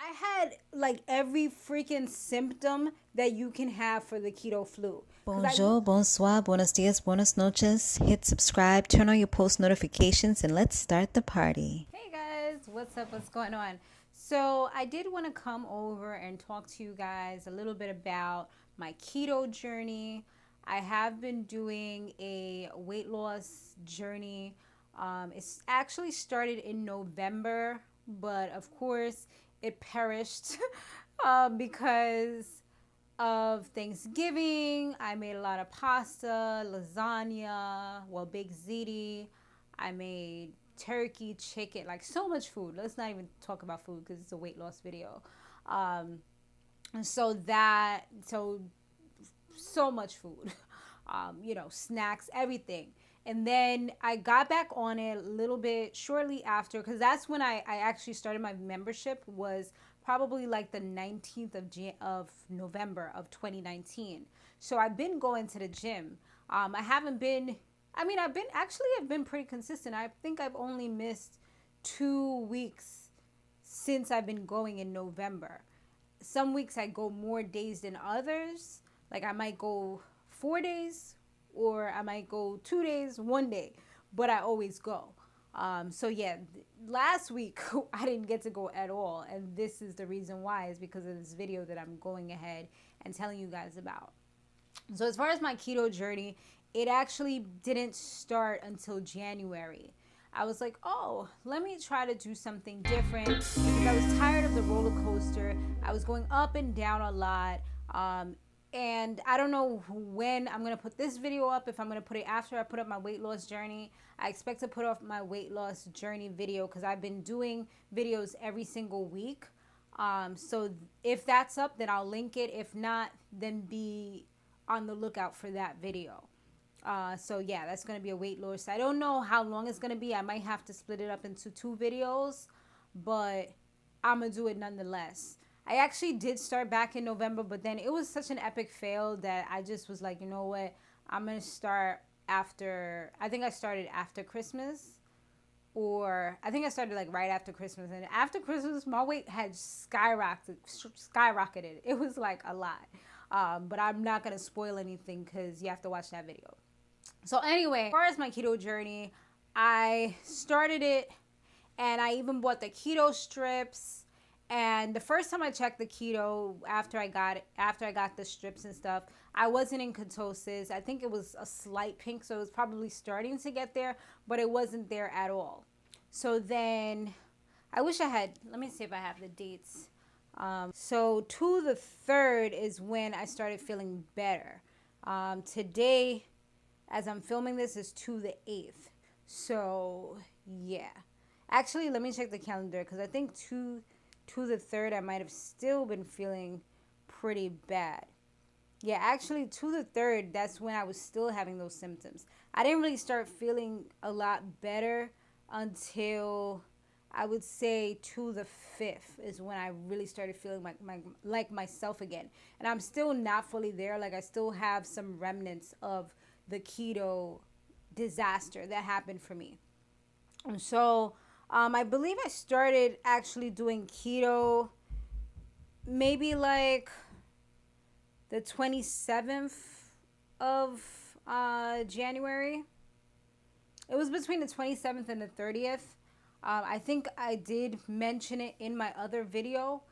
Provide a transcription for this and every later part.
I had like every freaking symptom that you can have for the keto flu. Bonjour, bonsoir, buenos dias, buenas noches. Hit subscribe, turn on your post notifications, and let's start the party. Hey guys, what's up? What's going on? So I did want to come over and talk to you guys a little bit about my keto journey. I have been doing a weight loss journey. It's actually started in November, but of course it perished because of Thanksgiving. I made a lot of pasta, lasagna, well, baked ziti. I made turkey, chicken, like so much food. Let's not even talk about food because it's a weight loss video. And so much food, snacks, everything. And then I got back on it a little bit shortly after, because that's when I actually started my membership, was probably like the 19th of November of 2019. So I've been going to the gym. I haven't been, I've been pretty consistent. I think I've only missed 2 weeks since I've been going in November. Some weeks I go more days than others. Like I might go 4 days, or I might go 2 days, one day, but I always go. So yeah, last week I didn't get to go at all, and this is the reason why, is because of this video that I'm going ahead and telling you guys about. So as far as my keto journey, it actually didn't start until January. I was like, oh, let me try to do something different, because I was tired of the roller coaster. I was going up and down a lot. And I don't know when I'm going to put this video up, if I'm going to put it after I put up my weight loss journey. I expect to put up my weight loss journey video, because I've been doing videos every single week. So if that's up, then I'll link it. If not, then be on the lookout for that video. So yeah, that's going to be a weight loss. I don't know how long it's going to be. I might have to split it up into 2 videos, but I'm going to do it nonetheless. I actually did start back in November, but then it was such an epic fail that I just was like, you know what? I'm going to start after, I think I started after Christmas, or I think I started like right after Christmas. And after Christmas, my weight had skyrocketed. It was like a lot. But I'm not going to spoil anything because you have to watch that video. So anyway, as far as my keto journey, I started it, and I even bought the keto strips. And the first time I checked the keto after I got the strips and stuff, I wasn't in ketosis. I think it was a slight pink, so it was probably starting to get there, but it wasn't there at all. So then I wish I had, let me see if I have the dates. So to the 3rd is when I started feeling better. Today, as I'm filming this, is to the 8th. So yeah. Actually, let me check the calendar, because I think to the 3rd, I might have still been feeling pretty bad. Yeah, actually, to the 3rd, that's when I was still having those symptoms. I didn't really start feeling a lot better until, I would say, to the 5th is when I really started feeling like myself again. And I'm still not fully there. Like, I still have some remnants of the keto disaster that happened for me. And so I believe I started actually doing keto maybe like the 27th of January. It was between the 27th and the 30th. I think I did mention it in my other video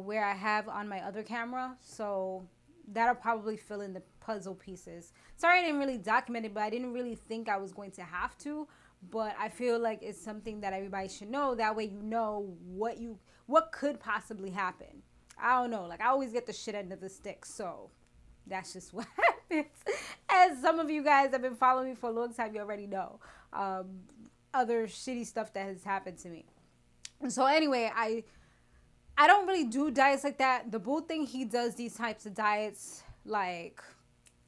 where I have on my other camera. So that'll probably fill in the puzzle pieces. Sorry I didn't really document it, but I didn't really think I was going to have to. But I feel like it's something that everybody should know. That way you know what could possibly happen. I don't know. Like, I always get the shit end of the stick. So that's just what happens. As some of you guys have been following me for a long time, you already know. Other shitty stuff that has happened to me. And so anyway, I don't really do diets like that. The Bull thing, he does these types of diets, like,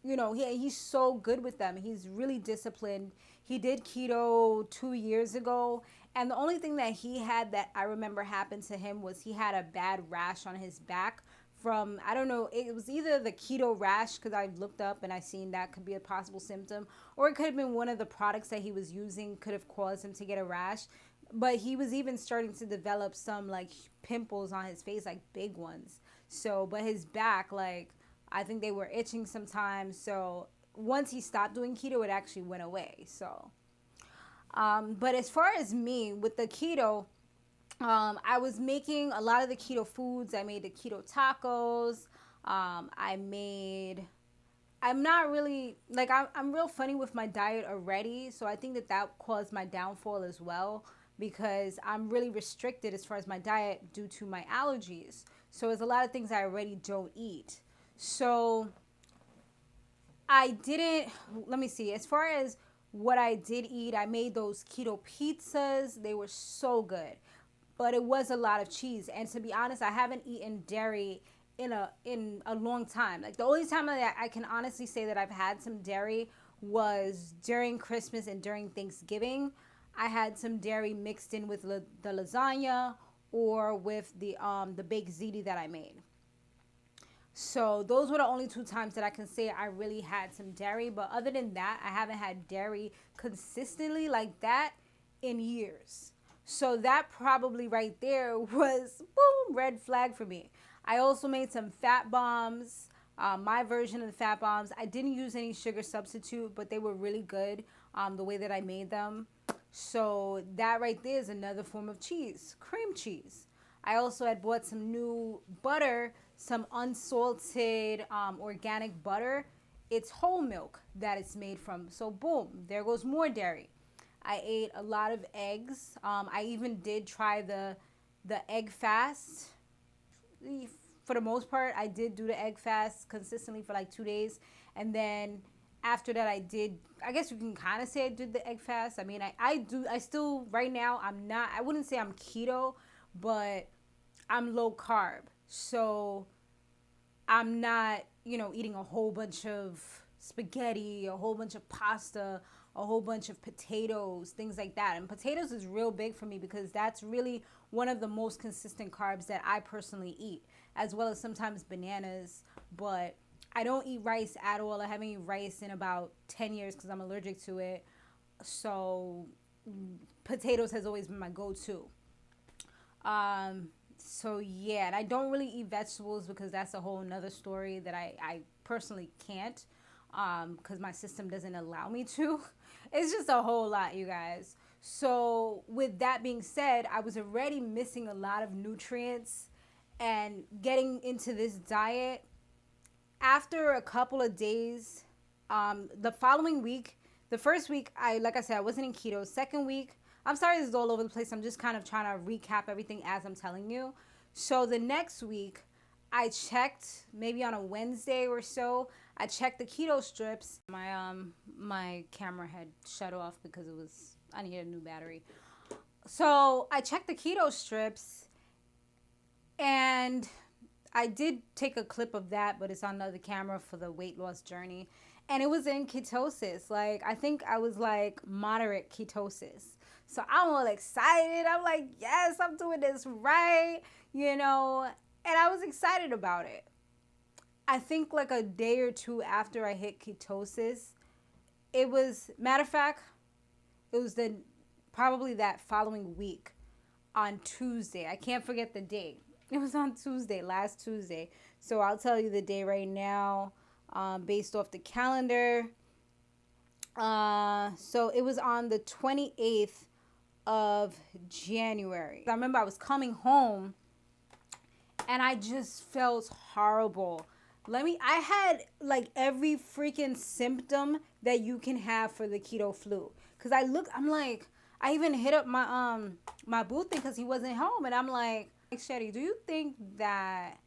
he's so good with them. He's really disciplined. He did keto 2 years ago, and the only thing that he had that I remember happened to him was he had a bad rash on his back from, I don't know, it was either the keto rash, because I looked up and I seen that could be a possible symptom, or it could have been one of the products that he was using could have caused him to get a rash. But he was even starting to develop some like pimples on his face, like big ones. So, but his back, like, I think they were itching sometimes. So once he stopped doing keto, it actually went away. So, but as far as me with the keto, I was making a lot of the keto foods. I made the keto tacos. I made. I'm not really like I'm real funny with my diet already, so I think that that caused my downfall as well because I'm really restricted as far as my diet due to my allergies. So there's a lot of things I already don't eat. So I didn't, let me see, as far as what I did eat, I made those keto pizzas. They were so good. But it was a lot of cheese. And to be honest, I haven't eaten dairy in a long time. Like the only time that I can honestly say that I've had some dairy was during Christmas and during Thanksgiving. I had some dairy mixed in with the lasagna or with the baked ziti that I made. So those were the only two times that I can say I really had some dairy. But other than that, I haven't had dairy consistently like that in years. So that probably right there was boom, red flag for me. I also made some fat bombs. My version of the fat bombs. I didn't use any sugar substitute, but they were really good the way that I made them. So that right there is another form of cheese, cream cheese. I also had bought some new butter, some unsalted organic butter. It's whole milk that it's made from. So boom, there goes more dairy. I ate a lot of eggs. I even did try the egg fast. For the most part, I did do the egg fast consistently for like 2 days, and then after that, I guess you can kind of say I did the egg fast. I mean, I still right now I'm not. I wouldn't say I'm keto, but I'm low carb. So I'm not, eating a whole bunch of spaghetti, a whole bunch of pasta, a whole bunch of potatoes, things like that. And potatoes is real big for me because that's really one of the most consistent carbs that I personally eat, as well as sometimes bananas. But I don't eat rice at all. I haven't eaten rice in about 10 years because I'm allergic to it. So potatoes has always been my go-to. So yeah, and I don't really eat vegetables because that's a whole nother story that I personally can't because my system doesn't allow me to. It's just a whole lot, you guys. So with that being said, I was already missing a lot of nutrients and getting into this diet after a couple of days. The following week, the first week, like I said, I wasn't in keto. Second week, I'm sorry this is all over the place. I'm just kind of trying to recap everything as I'm telling you. So the next week, I checked maybe on a Wednesday or so. I checked the keto strips. My camera had shut off because I needed a new battery. So I checked the keto strips, and I did take a clip of that, but it's on the other camera for the weight loss journey. And it was in ketosis. Like, I think I was like moderate ketosis. So I'm all excited. I'm like, yes, I'm doing this right, And I was excited about it. I think like a day or two after I hit ketosis, matter of fact, it was probably that following week on Tuesday. I can't forget the date. It was on Tuesday, last Tuesday. So I'll tell you the day right now, based off the calendar. So it was on the 28th of January. I remember I was coming home and I just felt horrible. I had like every freaking symptom that you can have for the keto flu. Cause I'm like, I even hit up my booth because he wasn't home, and I'm like, Shetty, do you think that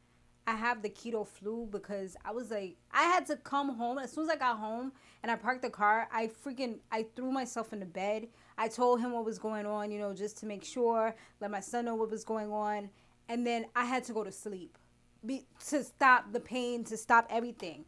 I have the keto flu? Because I was like, I had to come home. As soon as I got home and I parked the car, I threw myself in the bed. I told him what was going on, just to make sure, let my son know what was going on. And then I had to go to sleep to stop the pain, to stop everything.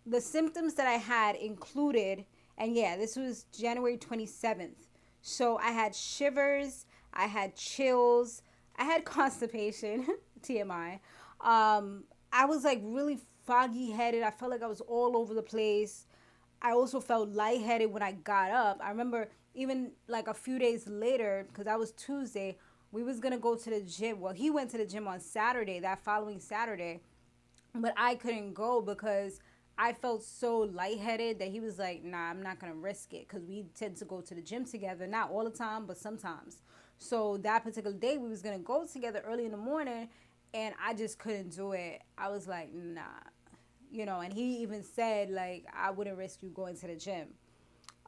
The symptoms that I had included, and yeah, this was January 27th. So I had shivers, I had chills, I had constipation, TMI. I was like really foggy headed. I felt like I was all over the place. I also felt lightheaded when I got up. I remember even like a few days later, because that was Tuesday, we was gonna go to the gym. Well, he went to the gym on Saturday, that following Saturday, but I couldn't go because I felt so lightheaded that he was like, nah, I'm not gonna risk it, because we tend to go to the gym together, not all the time, but sometimes. So that particular day, we was gonna go together early in the morning, and I just couldn't do it. I was like, nah, and he even said like, I wouldn't risk you going to the gym.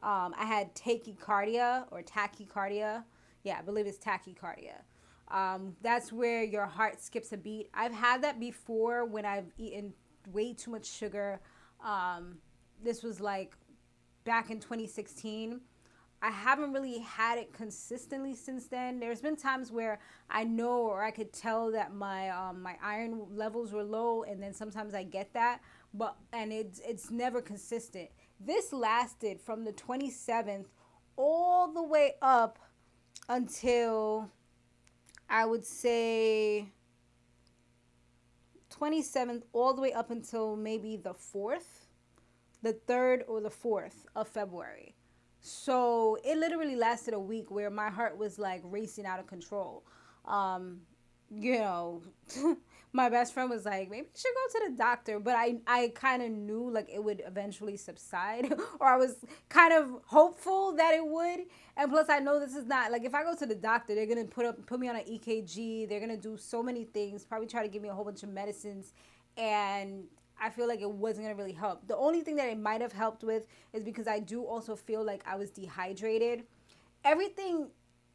I had tachycardia or tachycardia. Yeah, I believe it's tachycardia. That's where your heart skips a beat. I've had that before when I've eaten way too much sugar. This was like back in 2016. I haven't really had it consistently since then. There's been times where I know or I could tell that my iron levels were low, and then sometimes I get that, and it's never consistent. This lasted from the 27th all the way up until, I would say, 27th all the way up until maybe the 4th, the 3rd or the 4th of February. So it literally lasted a week where my heart was like racing out of control. Um, you know, my best friend was like, maybe you should go to the doctor. But I kind of knew like it would eventually subside, or I was kind of hopeful that it would. And plus, I know this is not like, if I go to the doctor, they're gonna put me on an EKG. They're gonna do so many things, probably try to give me a whole bunch of medicines, and I feel like it wasn't gonna really help. The only thing that it might have helped with is because I do also feel like I was dehydrated. Everything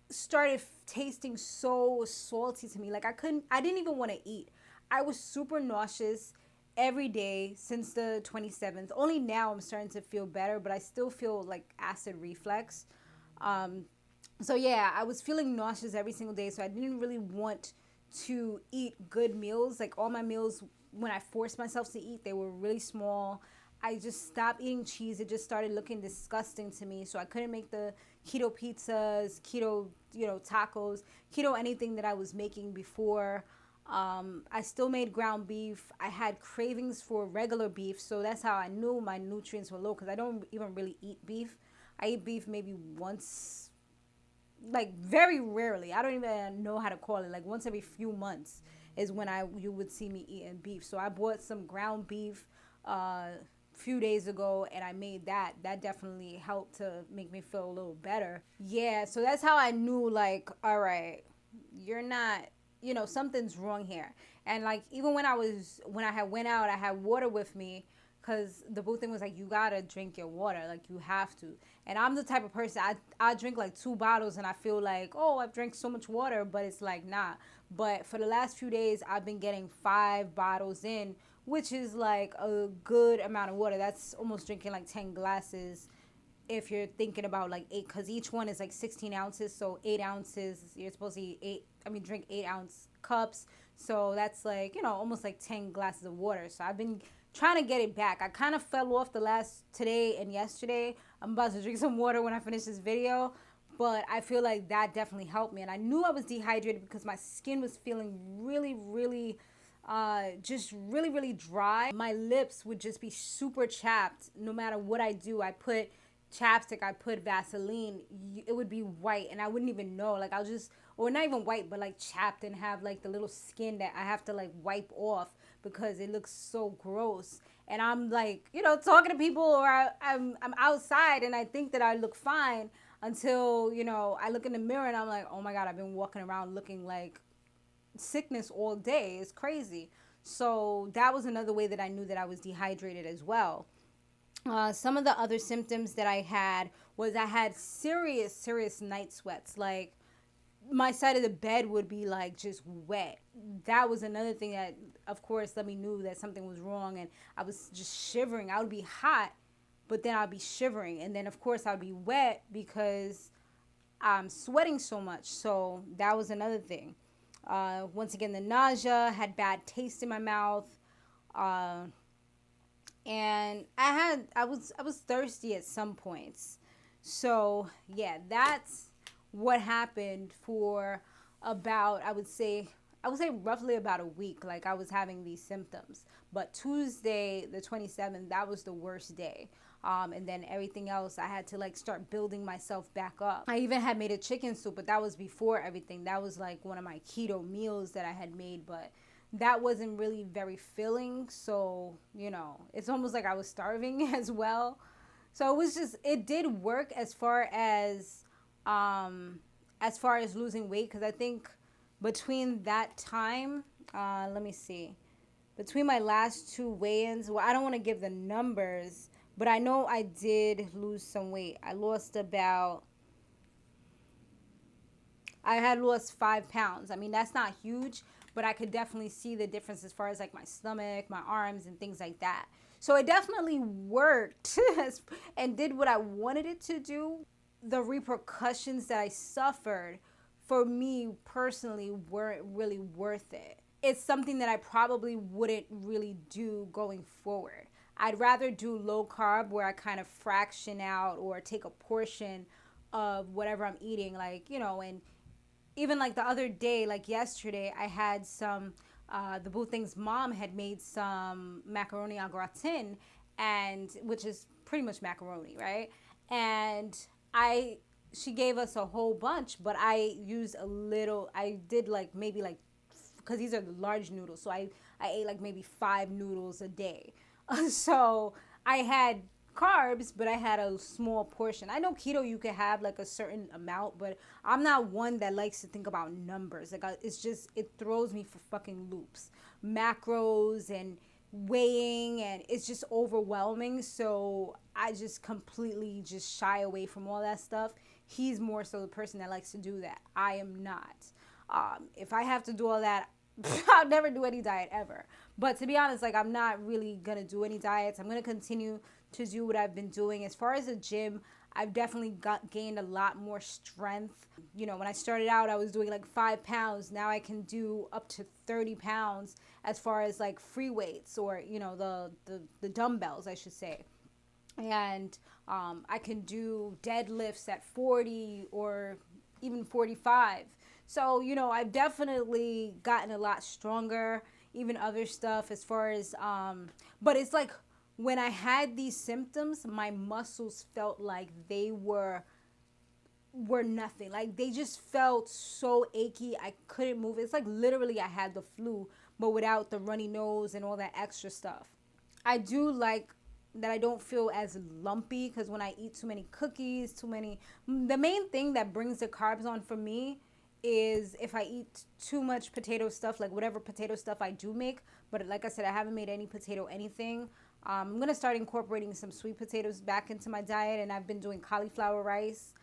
started tasting so salty to me. Like I didn't even want to eat. I was super nauseous every day since the 27th. Only now I'm starting to feel better, but I still feel like acid reflux. Um, so yeah, I was feeling nauseous every single day. So I didn't really want to eat good meals. Like all my meals, when I forced myself to eat, they were really small. I just stopped eating cheese. It just started looking disgusting to me. So I couldn't make the keto pizzas, keto, tacos, keto anything that I was making before. I still made ground beef. I had cravings for regular beef. So that's how I knew my nutrients were low, because I don't even really eat beef. I eat beef maybe once, like very rarely. I don't even know how to call it. Like once every few months is when you would see me eating beef. So I bought some ground beef few days ago, and I made that. That definitely helped to make me feel a little better. Yeah, so that's how I knew, like, all right, you're not, something's wrong here. And like even when I had went out, I had water with me, because the boo thing was like, you gotta drink your water, like you have to. And I'm the type of person, I drink like 2 bottles and I feel like, oh, I've drank so much water, but it's like, nah. But for the last few days, I've been getting 5 bottles in, which is like a good amount of water. That's almost drinking like 10 glasses if you're thinking about like 8, because each one is like 16 ounces. So 8 ounces, you're supposed to drink 8-ounce cups. So that's like, almost like 10 glasses of water. So I've been trying to get it back. I kind of fell off the last today and yesterday. I'm about to drink some water when I finish this video. But I feel like that definitely helped me. And I knew I was dehydrated because my skin was feeling really, really just really, really dry. My lips would just be super chapped no matter what I do. I put chapstick, I put Vaseline, it would be white and I wouldn't even know. Like I'll just, or not even white, but like chapped, and have like the little skin that I have to like wipe off because it looks so gross. And I'm like, talking to people, or I'm outside and I think that I look fine until, I look in the mirror and I'm like, oh my God, I've been walking around looking like sickness all day. It's crazy. So that was another way that I knew that I was dehydrated as well. Some of the other symptoms that I had was I had serious, serious night sweats. Like my side of the bed would be like just wet. That was another thing that, of course, let me know that something was wrong. And I was just shivering. I would be hot, but then I'd be shivering. And then, of course, I'd be wet because I'm sweating so much. So that was another thing. Once again, the nausea, had bad taste in my mouth. And I was thirsty at some points. So yeah, that's what happened for about, I would say, I would say roughly about a week, like I was having these symptoms. But Tuesday, the 27th, that was the worst day. And then everything else, I had to like start building myself back up. I even had made a chicken soup, but that was before everything. That was like one of my keto meals that I had made, but that wasn't really very filling. So, it's almost like I was starving as well. So it was just, it did work as far as losing weight, because I think between that time, let me see, between my last two weigh-ins, well, I don't want to give the numbers, but I know I did lose some weight. I had lost 5 pounds. I mean, that's not huge, but I could definitely see the difference as far as like my stomach, my arms, and things like that. So it definitely worked and did what I wanted it to do. The repercussions that I suffered, for me personally, weren't really worth it. It's something that I probably wouldn't really do going forward. I'd rather do low carb, where I kind of fraction out or take a portion of whatever I'm eating, like, and even like the other day, like yesterday, I had some, the Boo Thing's mom had made some macaroni au gratin, and which is pretty much macaroni, right? And she gave us a whole bunch, but I used a little. I did like maybe like, because these are the large noodles, so I ate like maybe 5 noodles a day. So I had carbs, but I had a small portion. I know keto you could have like a certain amount, but I'm not one that likes to think about numbers. Like it's just, it throws me for fucking loops. Macros and weighing, and it's just overwhelming. So I just completely just shy away from all that stuff. He's more so the person that likes to do that. I am not. If I have to do all that, I'll never do any diet ever. But to be honest, like, I'm not really gonna do any diets. I'm gonna continue to do what I've been doing. As far as the gym, I've definitely gained a lot more strength. When I started out, I was doing like 5 pounds. Now I can do up to 30 pounds as far as like free weights, or the dumbbells, I should say. And I can do deadlifts at 40 or even 45. So, I've definitely gotten a lot stronger, even other stuff as far as, but it's like when I had these symptoms, my muscles felt like they were nothing. Like they just felt so achy. I couldn't move. It's like literally I had the flu, but without the runny nose and all that extra stuff. I do like that I don't feel as lumpy, because when I eat too many cookies, the main thing that brings the carbs on for me is if I eat too much potato stuff, like whatever potato stuff I do make. But like I said, I haven't made any potato anything. I'm going to start incorporating some sweet potatoes back into my diet, and I've been doing cauliflower rice.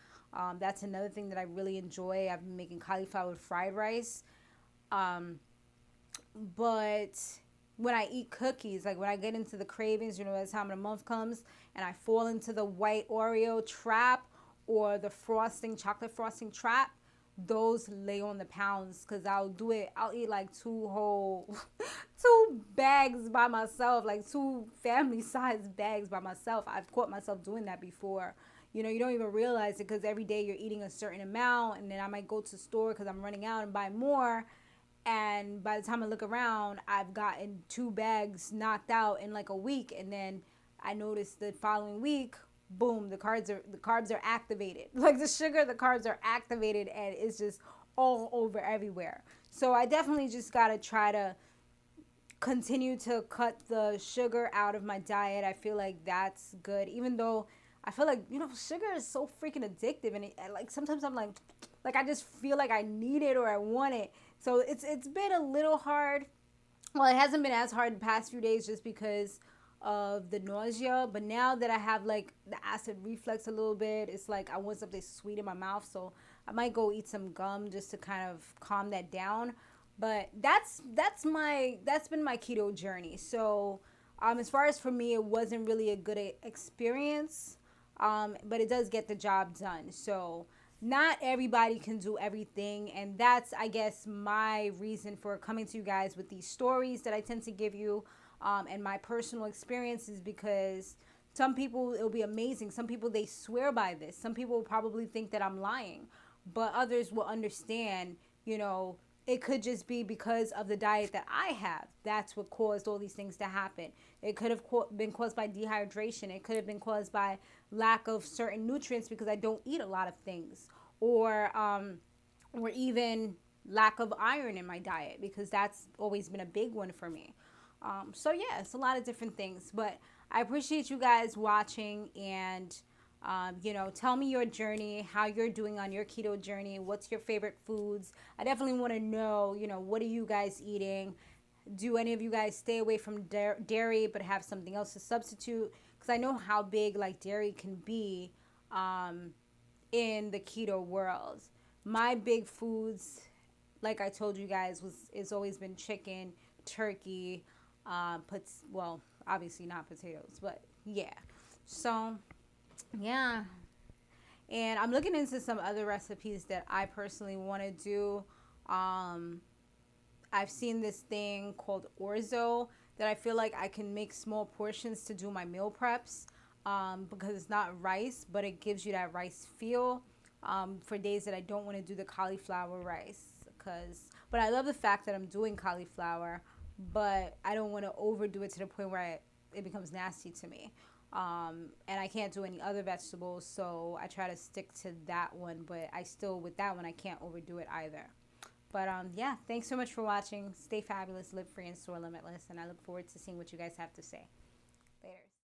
That's another thing that I really enjoy. I've been making cauliflower fried rice. But when I eat cookies, like when I get into the cravings, the time of the month comes, and I fall into the white Oreo trap or the chocolate frosting trap, those lay on the pounds, because I'll eat like two bags by myself, like 2 family size bags by myself. I've caught myself doing that before. You don't even realize it, because every day you're eating a certain amount, and then I might go to the store because I'm running out and buy more. And by the time I look around, I've gotten 2 bags knocked out in like a week. And then I noticed the following week, boom, the carbs are activated. Like the carbs are activated, and it's just all over everywhere. So I definitely just got to try to continue to cut the sugar out of my diet. I feel like that's good, even though I feel like, sugar is so freaking addictive. And like sometimes I'm like I just feel like I need it or I want it. So it's been a little hard. Well, it hasn't been as hard the past few days just because of the nausea. But now that I have like the acid reflux a little bit, it's like I want something sweet in my mouth. So I might go eat some gum just to kind of calm that down. But that's been my keto journey. So as far as for me, it wasn't really a good experience. But it does get the job done. So not everybody can do everything, and that's, I guess, my reason for coming to you guys with these stories that I tend to give you, and my personal experiences, because some people, it'll be amazing. Some people, they swear by this. Some people will probably think that I'm lying, but others will understand, it could just be because of the diet that I have. That's what caused all these things to happen. It could have been caused by dehydration. It could have been caused by lack of certain nutrients because I don't eat a lot of things, or even lack of iron in my diet because that's always been a big one for me. So yeah, it's a lot of different things, but I appreciate you guys watching, and tell me your journey, how you're doing on your keto journey. What's your favorite foods? I definitely want to know, what are you guys eating? Do any of you guys stay away from dairy but have something else to substitute? Because I know how big like dairy can be in the keto world. My big foods, like I told you guys, it's always been chicken, turkey, well, obviously not potatoes, but yeah. So yeah, and I'm looking into some other recipes that I personally want to do. Um, I've seen this thing called orzo that I feel like I can make small portions to do my meal preps, because it's not rice, but it gives you that rice feel, for days that I don't want to do the cauliflower rice. But I love the fact that I'm doing cauliflower, but I don't want to overdo it to the point where it becomes nasty to me. And I can't do any other vegetables, so I try to stick to that one. But with that one, I can't overdo it either. But yeah, thanks so much for watching. Stay fabulous, live free, and soar limitless. And I look forward to seeing what you guys have to say.